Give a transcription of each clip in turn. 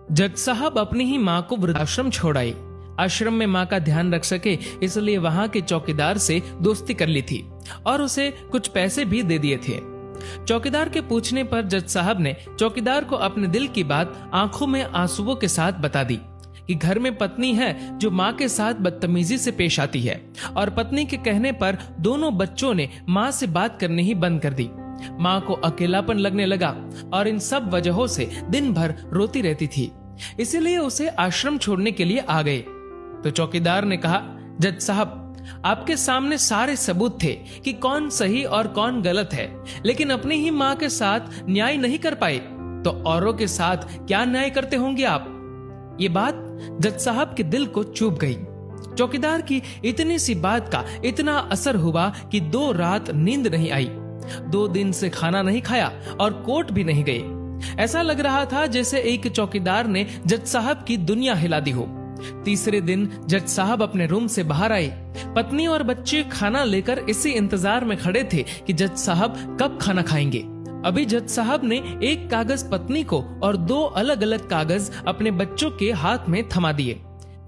जज साहब अपनी ही माँ को वृद्धाश्रम छोड़ आए। आश्रम में माँ का ध्यान रख सके इसलिए वहां के चौकीदार से दोस्ती कर ली थी और उसे कुछ पैसे भी दे दिए थे। चौकीदार के पूछने पर जज साहब ने चौकीदार को अपने दिल की बात आंखों में आंसुओं के साथ बता दी कि घर में पत्नी है जो माँ के साथ बदतमीजी से पेश आती है और पत्नी के कहने पर दोनों बच्चों ने माँ से बात करनी ही बंद कर दी। माँ को अकेलापन लगने लगा और इन सब वजहों से दिन भर रोती रहती थी, इसीलिए उसे आश्रम छोड़ने के लिए आ गए। तो चौकीदार ने कहा, जज साहब आपके सामने सारे सबूत थे कि कौन सही और कौन गलत है, लेकिन अपनी ही माँ के साथ न्याय नहीं कर पाए तो औरों के साथ क्या न्याय करते होंगे आप। ये बात जज साहब के दिल को चुभ गई। चौकीदार की इतनी सी बात का इतना असर हुआ कि 2 रात नींद नहीं आई, 2 दिन से खाना नहीं खाया और कोर्ट भी नहीं गए। ऐसा लग रहा था जैसे एक चौकीदार ने जज साहब की दुनिया हिला दी हो। तीसरे दिन जज साहब अपने रूम से बाहर आए। पत्नी और बच्चे खाना लेकर इसी इंतजार में खड़े थे कि जज साहब कब खाना खाएंगे। अभी जज साहब ने एक कागज पत्नी को और 2 अलग अलग कागज अपने बच्चों के हाथ में थमा दिए।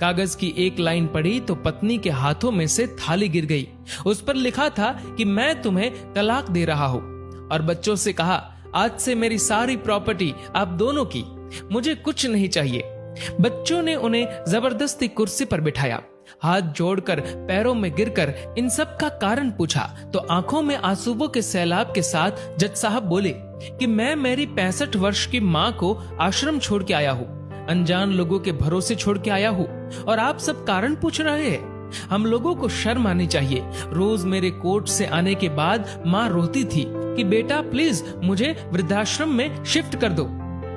कागज की एक लाइन पढ़ी तो पत्नी के हाथों में से थाली गिर गई। उस पर लिखा था कि मैं तुम्हें तलाक दे रहा हूँ, और बच्चों से कहा, आज से मेरी सारी प्रॉपर्टी आप दोनों की, मुझे कुछ नहीं चाहिए। बच्चों ने उन्हें जबरदस्ती कुर्सी पर बिठाया। हाथ जोड़कर पैरों में गिरकर इन सब का कारण पूछा तो आंखों में आंसुओं के सैलाब के साथ जज साहब बोले कि मैं मेरी 65 वर्ष की माँ को आश्रम छोड़ के आया हूँ, अनजान लोगों के भरोसे छोड़ के आया हूँ, और आप सब कारण पूछ रहे हैं। हम लोगों को शर्म आनी चाहिए। रोज मेरे कोर्ट से आने के बाद माँ रोती थी कि बेटा प्लीज मुझे वृद्धाश्रम में शिफ्ट कर दो।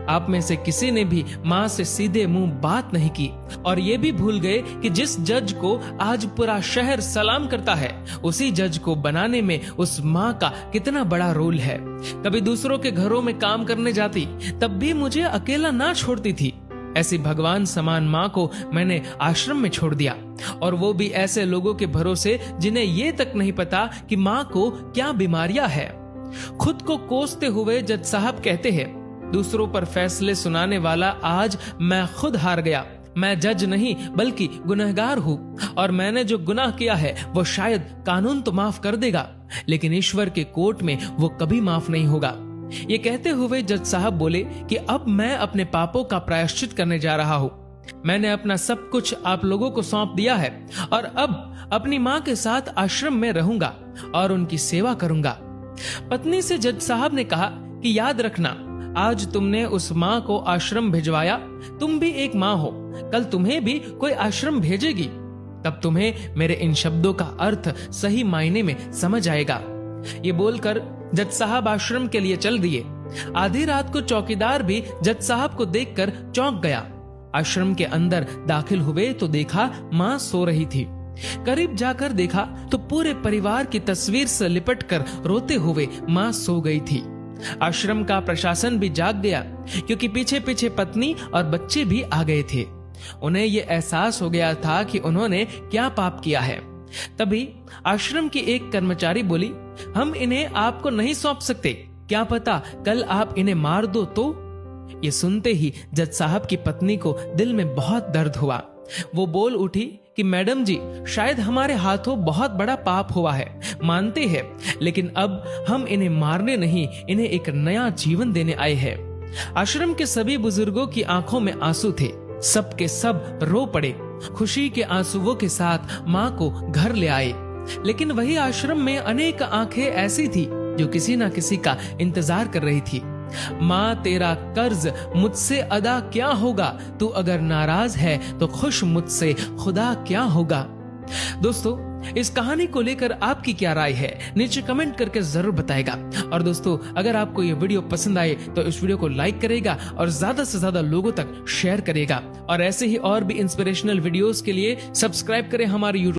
आप में से किसी ने भी माँ से सीधे मुंह बात नहीं की और ये भी भूल गए कि जिस जज को आज पूरा शहर सलाम करता है, उसी जज को बनाने में उस माँ का कितना बड़ा रोल है। कभी दूसरों के घरों में काम करने जाती तब भी मुझे अकेला ना छोड़ती थी। ऐसी भगवान समान माँ को मैंने आश्रम में छोड़ दिया, और वो भी ऐसे लोगों के भरोसे जिन्हें ये तक नहीं पता कि माँ को क्या बीमारियां है। खुद को कोसते हुए जज साहब कहते हैं, दूसरों पर फैसले सुनाने वाला आज मैं खुद हार गया। मैं जज नहीं बल्कि गुनहगार हूँ, और मैंने जो गुनाह किया है वो शायद कानून तो माफ कर देगा, लेकिन ईश्वर के कोर्ट में वो कभी माफ नहीं होगा। ये कहते हुए जज साहब बोले कि अब मैं अपने पापों का प्रायश्चित करने जा रहा हूँ। मैंने अपना सब कुछ आप लोगों को सौंप दिया है और अब अपनी माँ के साथ आश्रम में रहूंगा और उनकी सेवा करूंगा। पत्नी से जज साहब ने कहा कि याद रखना, आज तुमने उस माँ को आश्रम भिजवाया, तुम भी एक माँ हो, कल तुम्हें भी कोई आश्रम भेजेगी, तब तुम्हें मेरे इन शब्दों का अर्थ सही मायने में समझ आएगा। ये बोलकर जज साहब आश्रम के लिए चल दिए। आधी रात को चौकीदार भी जज साहब को देखकर चौंक गया। आश्रम के अंदर दाखिल हुए तो देखा माँ सो रही थी। करीब जाकर देखा तो पूरे परिवार की तस्वीर से लिपटकर रोते हुए माँ सो गई थी। आश्रम का प्रशासन भी जाग गया, क्योंकि पीछे पीछे पत्नी और बच्चे भी आ गए थे। उन्हें ये एहसास हो गया था कि उन्होंने क्या पाप किया है। तभी आश्रम की एक कर्मचारी बोली, हम इन्हें आपको नहीं सौंप सकते, क्या पता कल आप इन्हें मार दो तो। ये सुनते ही जज साहब की पत्नी को दिल में बहुत दर्द हुआ। वो बोल उठी कि मैडम जी, शायद हमारे हाथों बहुत बड़ा पाप हुआ है, मानते हैं, लेकिन अब हम इन्हें मारने नहीं, इन्हें एक नया जीवन देने आए हैं। आश्रम के सभी बुजुर्गों की आंखों में आंसू थे। सब के सब रो पड़े। खुशी के आंसुओं के साथ माँ को घर ले आए। लेकिन वही आश्रम में अनेक आंखें ऐसी थी जो किसी ना किसी का इंतजार कर रही थी। माँ, तेरा कर्ज मुझसे अदा क्या होगा, तू अगर नाराज है तो खुश मुझसे खुदा क्या होगा। दोस्तों, इस कहानी को लेकर आपकी क्या राय है, नीचे कमेंट करके जरूर बताएगा। और दोस्तों, अगर आपको ये वीडियो पसंद आए तो इस वीडियो को लाइक करेगा और ज्यादा से ज्यादा लोगों तक शेयर करेगा। और ऐसे ही और भी इंस्पिरेशनल वीडियोस के लिए सब्सक्राइब करें हमारे YouTube